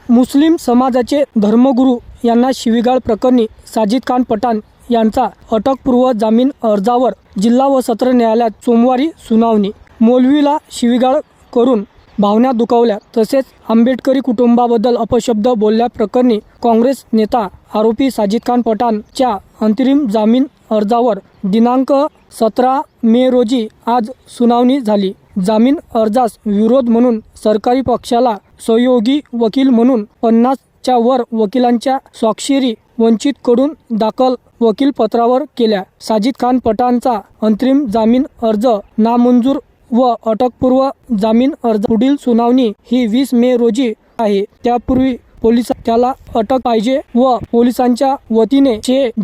मुस्लिम समाजाचे धर्मगुरू यांना शिवीगाळ प्रकरणी साजिद खान पठाण यांचा अटकपूर्व जामीन अर्जावर जिल्हा व सत्र न्यायालयात सोमवारी सुनावणी। मौलवीला शिवीगाळ करून भावना दुखावल्या तसेच आंबेडकरी कुटुंबाबद्दल अपशब्द बोलल्याप्रकरणी काँग्रेस नेता आरोपी साजिद खान पठाणच्या अंतरिम जामीन अर्जावर दिनांक 17 मे रोजी आज सुनावणी झाली। जामीन अर्जास विरोध म्हणून सरकारी पक्षाला सहयोगी वकील म्हणून 50च्या वर वकिलांच्या स्वाक्षरी वंचितकडून दाखल वकीलपत्रावर केल्या। साजिद खान पठाणचा अंतरिम जामीन अर्ज नामंजूर व अटकपूर्व जामीन अर्ज पुढील सुनावणी ही 20 मे रोजी आहे। त्यापूर्वी पोलिस त्याला अटक पाहिजे व पोलिसांच्या वतीने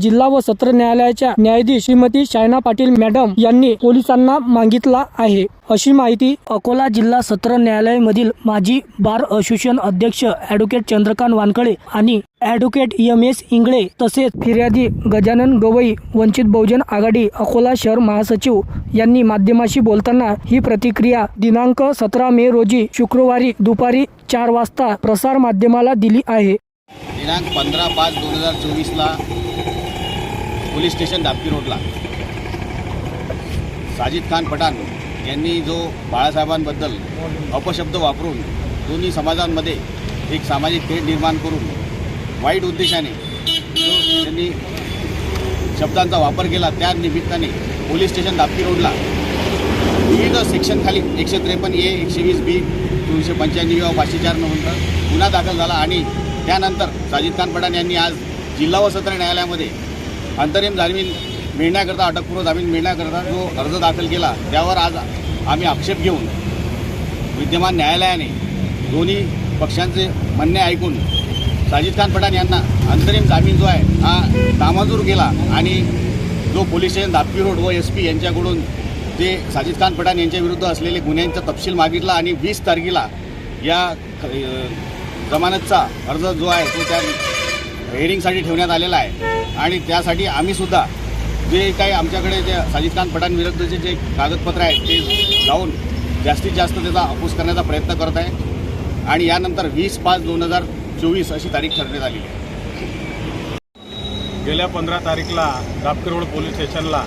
जिल्हा व सत्र न्यायालयाच्या न्यायाधीश श्रीमती शायना पाटील मॅडम यांनी पोलिसांना मागितला आहे, अशी माहिती अकोला जिल्हा सत्र न्यायालयामधील माजी बार असोसिएशन अध्यक्ष ॲडव्होकेट चंद्रकांत वानखळे आणि ॲडव्होकेट MS इंगळे तसेच फिर्यादी गजानन गवई वंचित बहुजन आघाडी अकोला शहर महासचिव यांनी माध्यमाशी बोलताना ही प्रतिक्रिया दिनांक 17 मे रोजी शुक्रवारी दुपारी 4 वाजता प्रसार माध्यमाला दिली आहे। दिनांक 15/5/2024 पोलीस स्टेशन दापकी रोडला साजिद खान पठाण यांनी जो बाळासाहेबांबद्दल अपशब्द वापरून दोन्ही समाजांमध्ये एक सामाजिक तेढ निर्माण करून वाईट उद्देशाने जो त्यांनी शब्दांचा वापर केला, त्या निमित्ताने पोलीस स्टेशन दापकी रोडला विविध सेक्शनखाली 153A 120B 295 504 नंतर गुन्हा दाखल झाला आणि त्यानंतर साजिद खान पठाण यांनी आज जिल्हा व सत्र न्यायालयामध्ये अंतरिम जामीन मिळण्याकरता अटकपूर्व जामीन मिळण्याकरता जो अर्ज दाखल केला, त्यावर आज आम्ही आक्षेप घेऊन विद्यमान न्यायालयाने दोन्ही पक्षांचे म्हणणे ऐकून साजिद खान पठाण यांना अंतरिम जामीन जो आहे हा नामंजूर केला आणि जो पोलीस स्टेशन दापकी रोड व SP यांच्याकडून जे साजिद खान पठाण यांच्या विरुद्ध असलेले गुन्ह्यांचा तपशील मागितला आणि 20 तारखेला या जमानतचा अर्ज जो आहे तो त्या हेअरिंगसाठी ठेवण्यात आलेला आहे आणि त्यासाठी आम्हीसुद्धा जे काही आमच्याकडे जे साजिद खान पठाण विरुद्धचे जे कागदपत्र आहेत ते जाऊन जास्तीत जास्त त्याचा अपोज करण्याचा प्रयत्न करत आहे आणि यानंतर 20/5/2024 अशी तारीख ठरवण्यात आलेली आहे। गेल्या 15 तारीखला दापकी रोड पोलीस स्टेशनला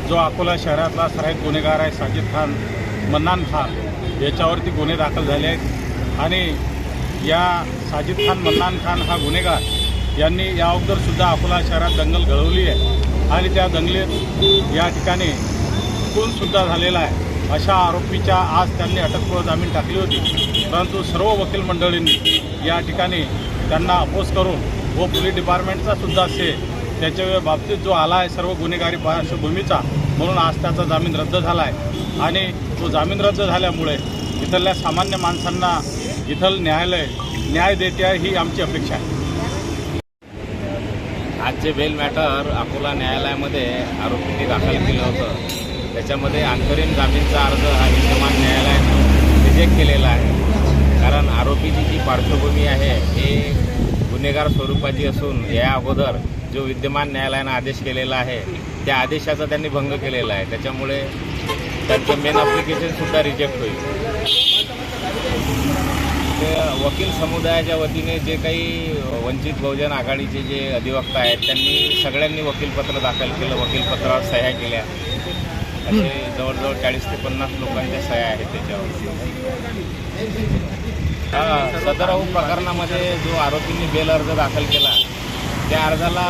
जो अकोला शहरातला सराईत गुन्हेगार आहे साजिद खान मन्नान खान याच्यावरती गुन्हे दाखल झाले आहेत आणि या साजिद खान मन्नान खान हा गुन्हेगार यांनी या अगोदरसुद्धा अकोला शहरात दंगल घडवली आहे आणि त्या दंगलीत या ठिकाणी खूनसुद्धा झालेला आहे। अशा आरोपीच्या आज त्यांनी अटकपूर्व जामीन टाकली होती, परंतु सर्व वकील मंडळींनी या ठिकाणी त्यांना अपोज करून व पोलीस डिपार्टमेंटचा सुद्धा त्याच्या बाबतीत जो आला आहे सर्व गुन्हेगारी पार्श्वभूमीचा, म्हणून आज त्याचा जामीन रद्द झाला आहे आणि तो जामीन रद्द झाल्यामुळे इथल्या सामान्य माणसांना इथलं न्यायालय न्याय देते ही आमची अपेक्षा आहे। आजचे बेल मॅटर अकोला न्यायालयामध्ये आरोपींनी दाखल केलं होतं, त्याच्यामध्ये अंतरिम जामीनचा अर्ज हा विद्यमान न्यायालयानं रिजेक्ट केलेला आहे। कारण आरोपीची जी पार्श्वभूमी आहे हे गुन्हेगार स्वरूपाची असून या अगोदर जो विद्यमान न्यायालयानं आदेश केलेला आहे त्या आदेशाचा त्यांनी भंग केलेला आहे, त्याच्यामुळे त्यांचं मेन ॲप्लिकेशनसुद्धा रिजेक्ट होईल। ते वकील समुदायाच्या वतीने जे काही वंचित बहुजन आघाडीचे जे अधिवक्ता आहेत त्यांनी सगळ्यांनी वकीलपत्र दाखल केलं, वकीलपत्रावर सह्या केल्या, असे जवळजवळ 40 ते 50 लोकांच्या सह्या आहेत त्याच्यावर। सदर प्रकरणामध्ये जो आरोपींनी बेल अर्ज दाखल केला त्या अर्जाला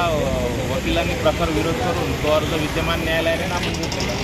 वकिलांनी प्रखर विरोध करून तो अर्ज विद्यमान न्यायालयाने नामंजूर केला।